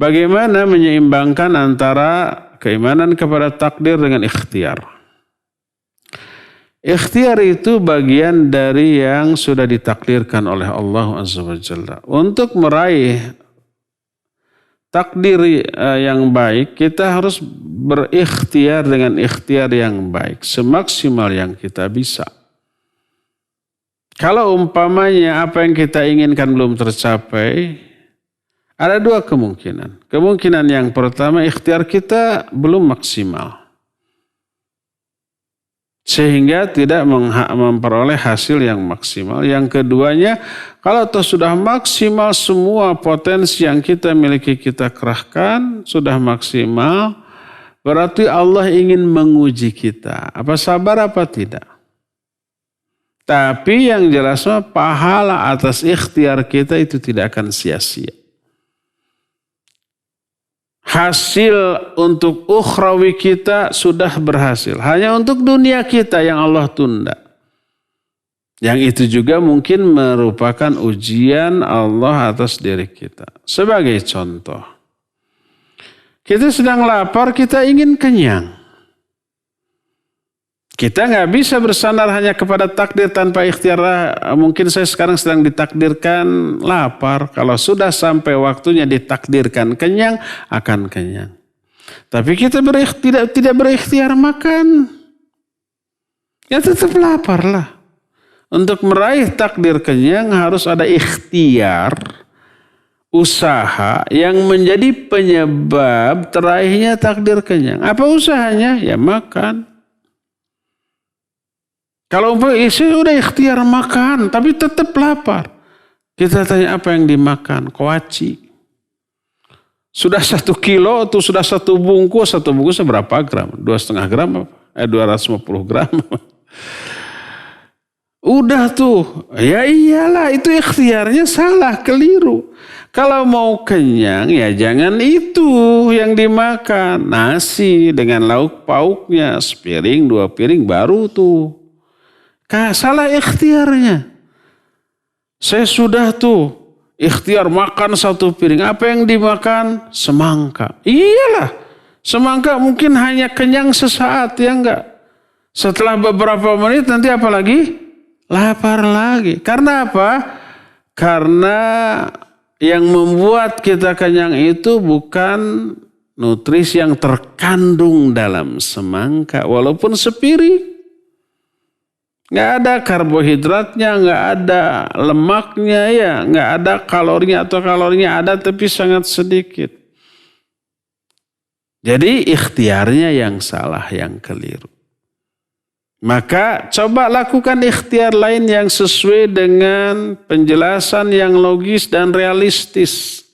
Bagaimana menyeimbangkan antara keimanan kepada takdir dengan ikhtiar? Ikhtiar itu bagian dari yang sudah ditakdirkan oleh Allah Azza wa Jalla. Untuk meraih takdir yang baik, kita harus berikhtiar dengan ikhtiar yang baik, semaksimal yang kita bisa. Kalau umpamanya apa yang kita inginkan belum tercapai, ada dua kemungkinan. Kemungkinan yang pertama, ikhtiar kita belum maksimal, sehingga tidak memperoleh hasil yang maksimal. Yang keduanya, kalau toh sudah maksimal semua potensi yang kita miliki kita kerahkan, sudah maksimal, berarti Allah ingin menguji kita. Apa sabar apa tidak? Tapi yang jelas pahala atas ikhtiar kita itu tidak akan sia-sia. Hasil untuk ukhrawi kita sudah berhasil. Hanya untuk dunia kita yang Allah tunda. Yang itu juga mungkin merupakan ujian Allah atas diri kita. Sebagai contoh, kita sedang lapar, kita ingin kenyang. Kita nggak bisa bersandar hanya kepada takdir tanpa ikhtiar. Mungkin saya sekarang sedang ditakdirkan lapar. Kalau sudah sampai waktunya ditakdirkan kenyang, akan kenyang. Tapi kita tidak berikhtiar makan, ya tetap lapar lah. Untuk meraih takdir kenyang harus ada ikhtiar, usaha yang menjadi penyebab teraihnya takdir kenyang. Apa usahanya? Ya makan. Kalau isi udah ikhtiar makan, tapi tetap lapar. Kita tanya apa yang dimakan? Koaci. Sudah 1 kilo atau sudah 1 bungkus? 1 bungkus berapa gram? 2,5 gram? 250 gram? Udah tuh. Ya iyalah, itu ikhtiarnya salah, keliru. Kalau mau kenyang, ya jangan itu yang dimakan. Nasi dengan lauk pauknya, sepiring 2 piring baru tuh. Salah ikhtiarnya. Saya sudah tuh ikhtiar makan 1 piring. Apa yang dimakan? Semangka. Iyalah. Semangka mungkin hanya kenyang sesaat, ya enggak? Setelah beberapa menit nanti apa lagi? Lapar lagi. Karena apa? Karena yang membuat kita kenyang itu bukan nutrisi yang terkandung dalam semangka. Walaupun sepiring. Nggak ada karbohidratnya, nggak ada lemaknya, ya, nggak ada kalorinya atau kalorinya ada tapi sangat sedikit. Jadi ikhtiarnya yang salah, yang keliru. Maka coba lakukan ikhtiar lain yang sesuai dengan penjelasan yang logis dan realistis.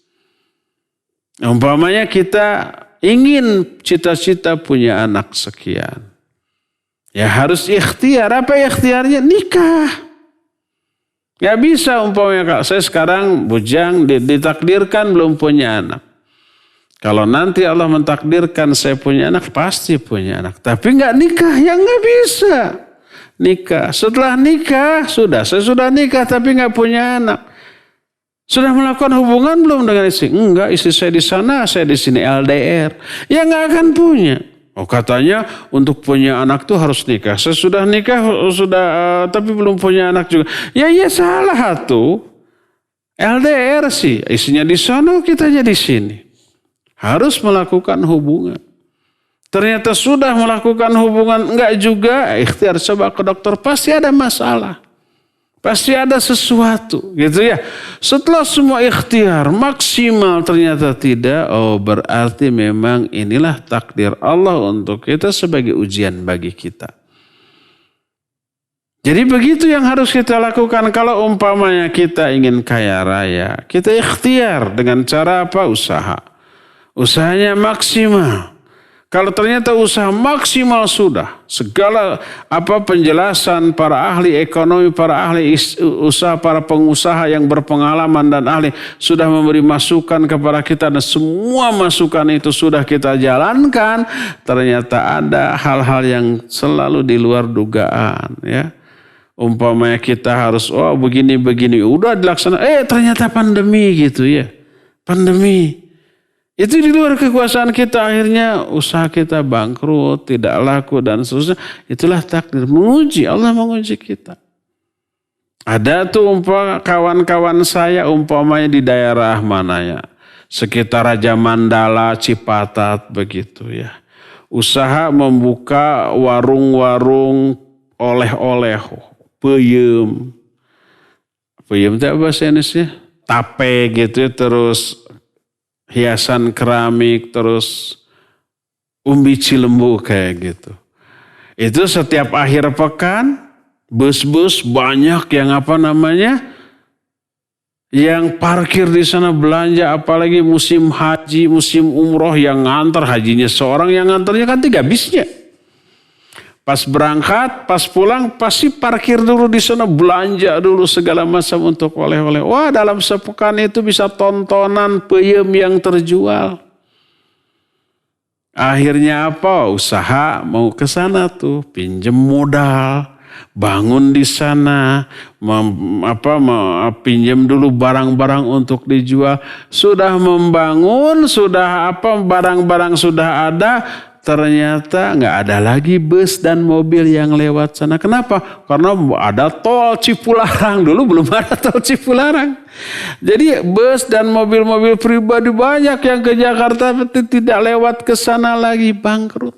Umpamanya kita ingin cita-cita punya anak sekian. Ya harus ikhtiar. Apa ikhtiarnya? Nikah. Gak bisa umpamanya saya sekarang bujang, ditakdirkan belum punya anak. Kalau nanti Allah mentakdirkan saya punya anak, pasti punya anak. Tapi gak nikah, ya gak bisa. Nikah. Setelah nikah, saya sudah nikah tapi gak punya anak. Sudah melakukan hubungan belum dengan istri? Enggak, istri saya di sana, saya di sini LDR. Ya gak akan punya. Oh katanya untuk punya anak tuh harus nikah. Saya sudah nikah, tapi belum punya anak juga. Ya salah tuh. LDR sih, istrinya di sana, kitanya di sini. Harus melakukan hubungan. Ternyata sudah melakukan hubungan, enggak juga. Ikhtiar coba ke dokter, pasti ada masalah. Pasti ada sesuatu, gitu ya. Setelah semua ikhtiar maksimal ternyata tidak, oh berarti memang inilah takdir Allah untuk kita sebagai ujian bagi kita. Jadi begitu yang harus kita lakukan. Kalau umpamanya kita ingin kaya raya, kita ikhtiar dengan cara apa? Usaha. Usahanya maksimal. Kalau ternyata usaha maksimal sudah, segala penjelasan para ahli ekonomi, para ahli usaha, para pengusaha yang berpengalaman dan ahli sudah memberi masukan kepada kita dan semua masukan itu sudah kita jalankan, ternyata ada hal-hal yang selalu di luar dugaan, ya. Umpamanya kita harus begini-begini, udah dilaksanakan, ternyata pandemi gitu ya. Pandemi. Itu di luar kekuasaan kita, akhirnya usaha kita bangkrut, tidak laku dan seterusnya. Itulah takdir, menguji, Allah menguji kita. Ada tuh kawan-kawan saya umpamanya di daerah mana ya, sekitar Raja Mandala, Cipatat begitu ya. Usaha membuka warung-warung oleh-oleh, peyem. Peyem itu apa bahasa Indonesia? Tape gitu ya, terus hiasan keramik, terus umbi cilembu kayak gitu. Itu setiap akhir pekan, bus-bus banyak yang yang parkir di sana belanja, apalagi musim haji, musim umroh yang ngantar, hajinya seorang, yang ngantarnya kan 3 bisnya. Pas berangkat, pas pulang pasti parkir dulu di sana, belanja dulu segala macam untuk oleh-oleh. Wah, dalam sepekan itu bisa tontonan peyem yang terjual. Akhirnya apa? Usaha mau ke sana tuh, pinjem modal, bangun di sana, pinjam dulu barang-barang untuk dijual. Sudah membangun, sudah barang-barang sudah ada, ternyata nggak ada lagi bus dan mobil yang lewat sana. Kenapa? Karena ada tol Cipularang. Dulu belum ada tol Cipularang. Jadi bus dan mobil-mobil pribadi banyak yang ke Jakarta tidak lewat ke sana lagi, bangkrut.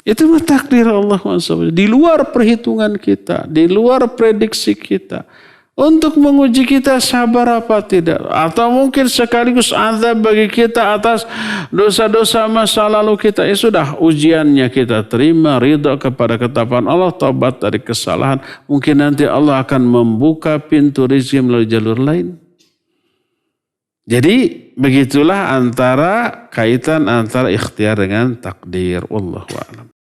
Itu takdir Allah SWT. Di luar perhitungan kita, di luar prediksi kita. Untuk menguji kita sabar apa tidak. Atau mungkin sekaligus azab bagi kita atas dosa-dosa masa lalu kita. Ya sudah, ujiannya kita terima, ridha kepada ketetapan Allah, taubat dari kesalahan. Mungkin nanti Allah akan membuka pintu rezeki melalui jalur lain. Jadi begitulah kaitan antara ikhtiar dengan takdir. Wallahu a'lam.